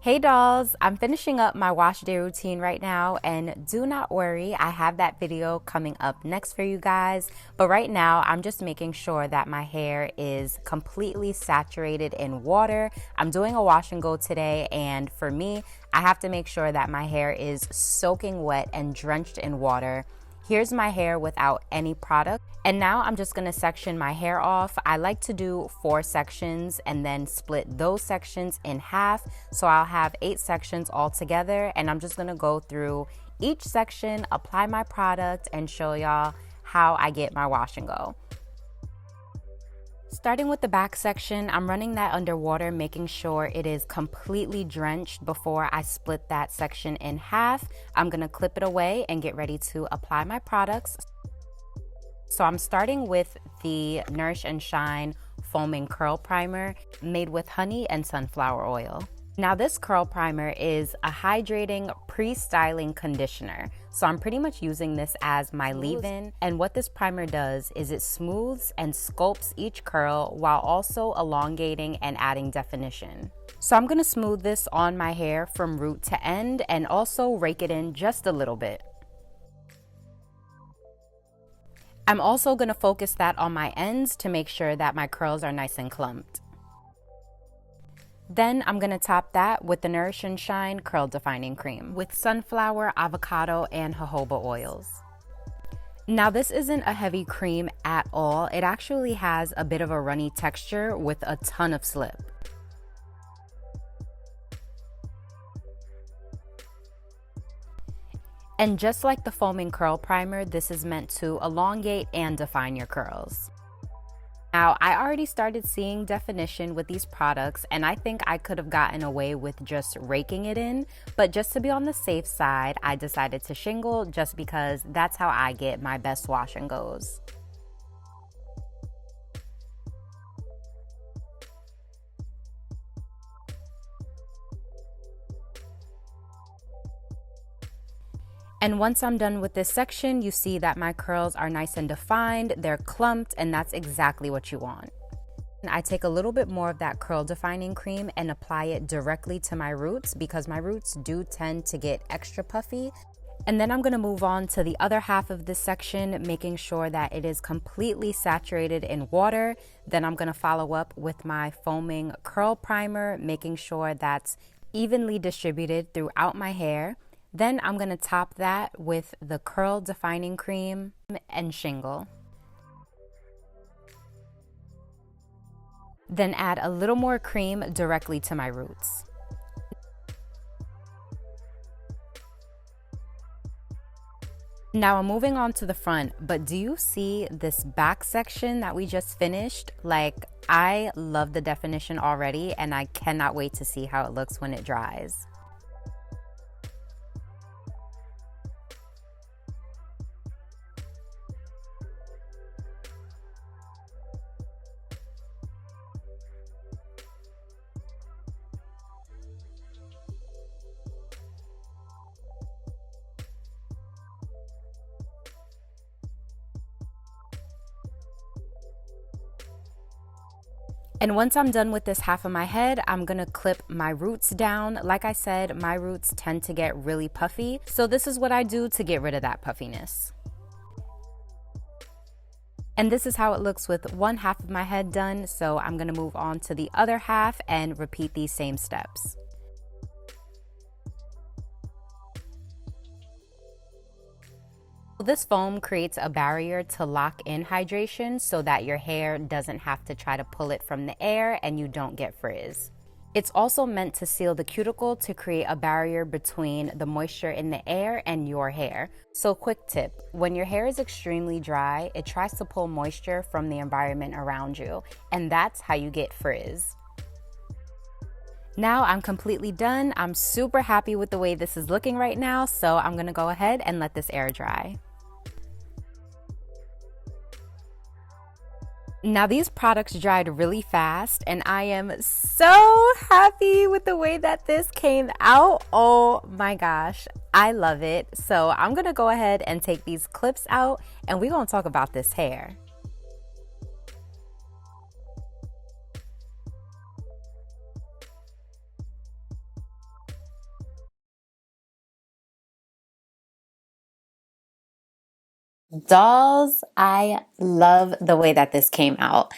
Hey dolls, I'm finishing up my wash day routine right now, and do not worry, I have that video coming up next for you guys. But right now, I'm just making sure that my hair is completely saturated in water. I'm doing a wash and go today, and for me, I have to make sure that my hair is soaking wet and drenched in water. Here's my hair without any product. And now I'm just gonna section my hair off. I like to do 4 sections and then split those sections in half. So I'll have 8 sections all together, and I'm just gonna go through each section, apply my product, and show y'all how I get my wash and go. Starting with the back section, I'm running that underwater, making sure it is completely drenched before I split that section in half. I'm gonna clip it away and get ready to apply my products. So I'm starting with the Nourish and Shine Foaming Curl Primer made with honey and sunflower oil. Now this curl primer is a hydrating pre-styling conditioner. So I'm pretty much using this as my leave-in, and what this primer does is it smooths and sculpts each curl while also elongating and adding definition. So I'm gonna smooth this on my hair from root to end and also rake it in just a little bit. I'm also gonna focus that on my ends to make sure that my curls are nice and clumped. Then I'm gonna top that with the Nourish and Shine Curl Defining Cream with sunflower, avocado, and jojoba oils. Now this isn't a heavy cream at all. It actually has a bit of a runny texture with a ton of slip. And just like the foaming curl primer, this is meant to elongate and define your curls. Now, I already started seeing definition with these products, and I think I could have gotten away with just raking it in, but just to be on the safe side, I decided to shingle just because that's how I get my best wash and goes. And once I'm done with this section, you see that my curls are nice and defined, they're clumped, and that's exactly what you want. I take a little bit more of that curl defining cream and apply it directly to my roots because my roots do tend to get extra puffy. And then I'm gonna move on to the other half of this section, making sure that it is completely saturated in water. Then I'm gonna follow up with my foaming curl primer, making sure that's evenly distributed throughout my hair. Then I'm gonna top that with the curl defining cream and shingle. Then add a little more cream directly to my roots. Now I'm moving on to the front, but do you see this back section that we just finished? Like, I love the definition already, and I cannot wait to see how it looks when it dries. And once I'm done with this half of my head, I'm gonna clip my roots down. Like I said, my roots tend to get really puffy, so this is what I do to get rid of that puffiness. And this is how it looks with one half of my head done, so I'm gonna move on to the other half and repeat these same steps. This foam creates a barrier to lock in hydration so that your hair doesn't have to try to pull it from the air and you don't get frizz. It's also meant to seal the cuticle to create a barrier between the moisture in the air and your hair. So quick tip, when your hair is extremely dry, it tries to pull moisture from the environment around you, and that's how you get frizz. Now I'm completely done. I'm super happy with the way this is looking right now, so I'm gonna go ahead and let this air dry. Now these products dried really fast, and I am so happy with the way that this came out. Oh my gosh, I love it. So I'm gonna go ahead and take these clips out, and we're gonna talk about this hair. Dolls, I love the way that this came out.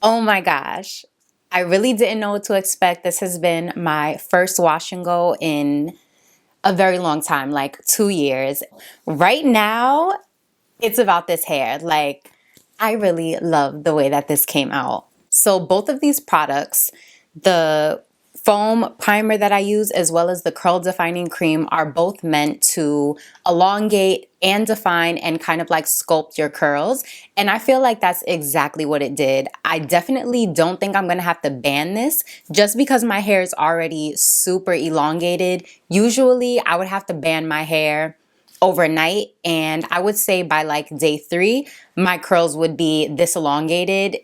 Oh my gosh. I really didn't know what to expect. This has been my first wash and go in a very long time, like 2 years. Right now, it's about this hair. Like, I really love the way that this came out. So both of these products, the foam primer that I use as well as the curl defining cream, are both meant to elongate and define and kind of like sculpt your curls. And I feel like that's exactly what it did. I definitely don't think I'm gonna have to ban this just because my hair is already super elongated. Usually I would have to ban my hair overnight, and I would say by like day 3 my curls would be this elongated,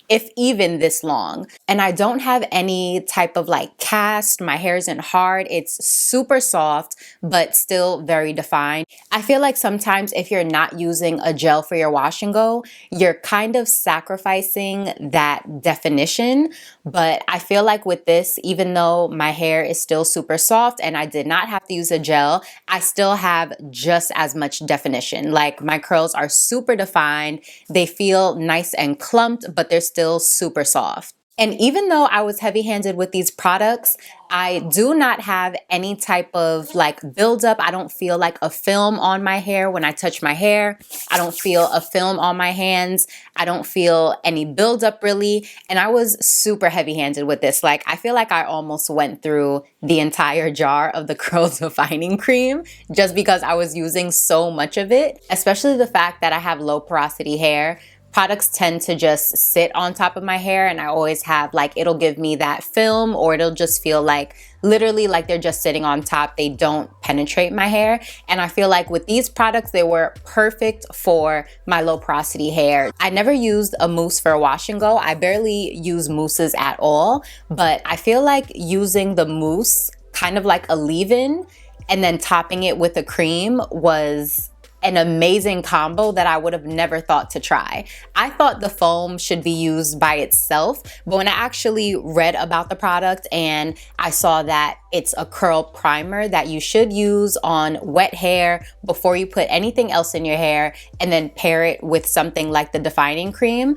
if even this long. And I don't have any type of like cast. My hair isn't hard. It's super soft, but still very defined. I feel like sometimes if you're not using a gel for your wash and go, you're kind of sacrificing that definition. But I feel like with this, even though my hair is still super soft and I did not have to use a gel, I still have just as much definition. Like, my curls are super defined. They feel nice and clumped, but they're still super soft. And even though I was heavy-handed with these products, I do not have any type of like buildup. I don't feel like a film on my hair when I touch my hair. I don't feel a film on my hands. I don't feel any buildup really. And I was super heavy-handed with this. Like, I feel like I almost went through the entire jar of the curl defining cream just because I was using so much of it, especially the fact that I have low porosity hair. Products tend to just sit on top of my hair, and I always have like, it'll give me that film, or it'll just feel like literally like they're just sitting on top. They don't penetrate my hair. And I feel like with these products, they were perfect for my low porosity hair. I never used a mousse for a wash and go. I barely use mousses at all, but I feel like using the mousse kind of like a leave-in and then topping it with a cream was an amazing combo that I would have never thought to try. I thought the foam should be used by itself, but when I actually read about the product and I saw that it's a curl primer that you should use on wet hair before you put anything else in your hair, and then pair it with something like the defining cream,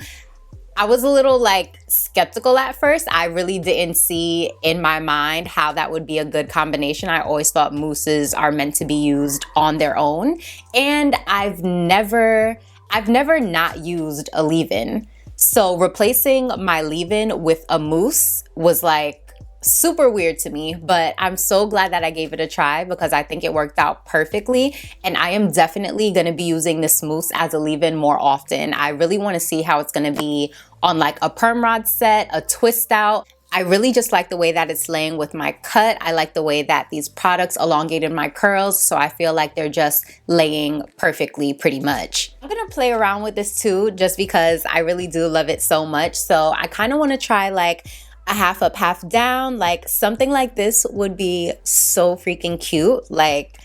I was a little like skeptical at first. I really didn't see in my mind how that would be a good combination. I always thought mousses are meant to be used on their own. And I've never not used a leave-in. So replacing my leave-in with a mousse was like super weird to me, but I'm so glad that I gave it a try because I think it worked out perfectly. And I am definitely going to be using this mousse as a leave-in more often. I really want to see how it's going to be on like a perm rod set, a twist out. I really just like the way that it's laying with my cut. I like the way that these products elongated my curls, so I feel like they're just laying perfectly pretty much. I'm gonna play around with this too just because I really do love it so much. So I kind of want to try like a half up, half down. Like, something like this would be so freaking cute. Like,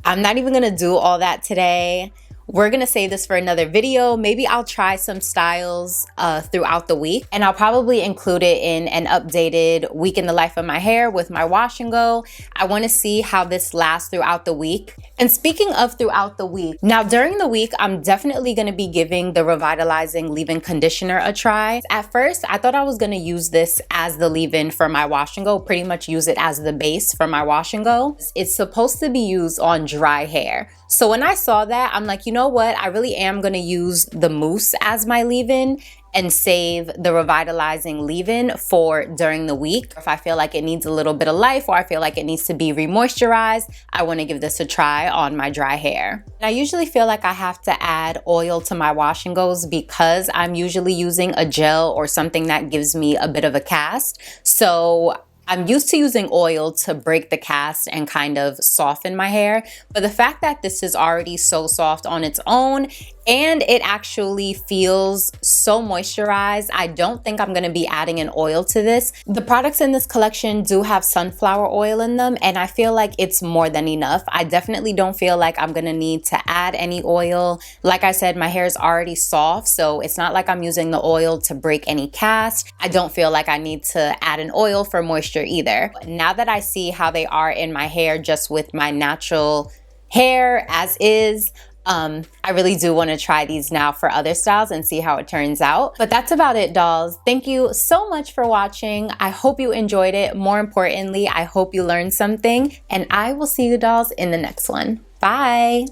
I'm not even gonna do all that today. We're gonna save this for another video. Maybe I'll try some styles throughout the week, and I'll probably include it in an updated week in the life of my hair with my wash and go. I wanna see how this lasts throughout the week. And speaking of throughout the week, now during the week, I'm definitely gonna be giving the Revitalizing Leave-In Conditioner a try. At first, I thought I was gonna use this as the leave-in for my wash and go, pretty much use it as the base for my wash and go. It's supposed to be used on dry hair. So when I saw that, I'm like, you know what? I really am gonna use the mousse as my leave-in and save the Revitalizing leave-in for during the week. If I feel like it needs a little bit of life, or I feel like it needs to be re-moisturized, I wanna give this a try on my dry hair. And I usually feel like I have to add oil to my wash and goes because I'm usually using a gel or something that gives me a bit of a cast. So I'm used to using oil to break the cast and kind of soften my hair, but the fact that this is already so soft on its own and it actually feels so moisturized, I don't think I'm gonna be adding an oil to this. The products in this collection do have sunflower oil in them, and I feel like it's more than enough. I definitely don't feel like I'm gonna need to add any oil. Like I said, my hair is already soft, so it's not like I'm using the oil to break any cast. I don't feel like I need to add an oil for moisture either. Now that I see how they are in my hair just with my natural hair as is, I really do want to try these now for other styles and see how it turns out. But that's about it, dolls. Thank you so much for watching. I hope you enjoyed it. More importantly, I hope you learned something, and I will see you dolls in the next one. Bye.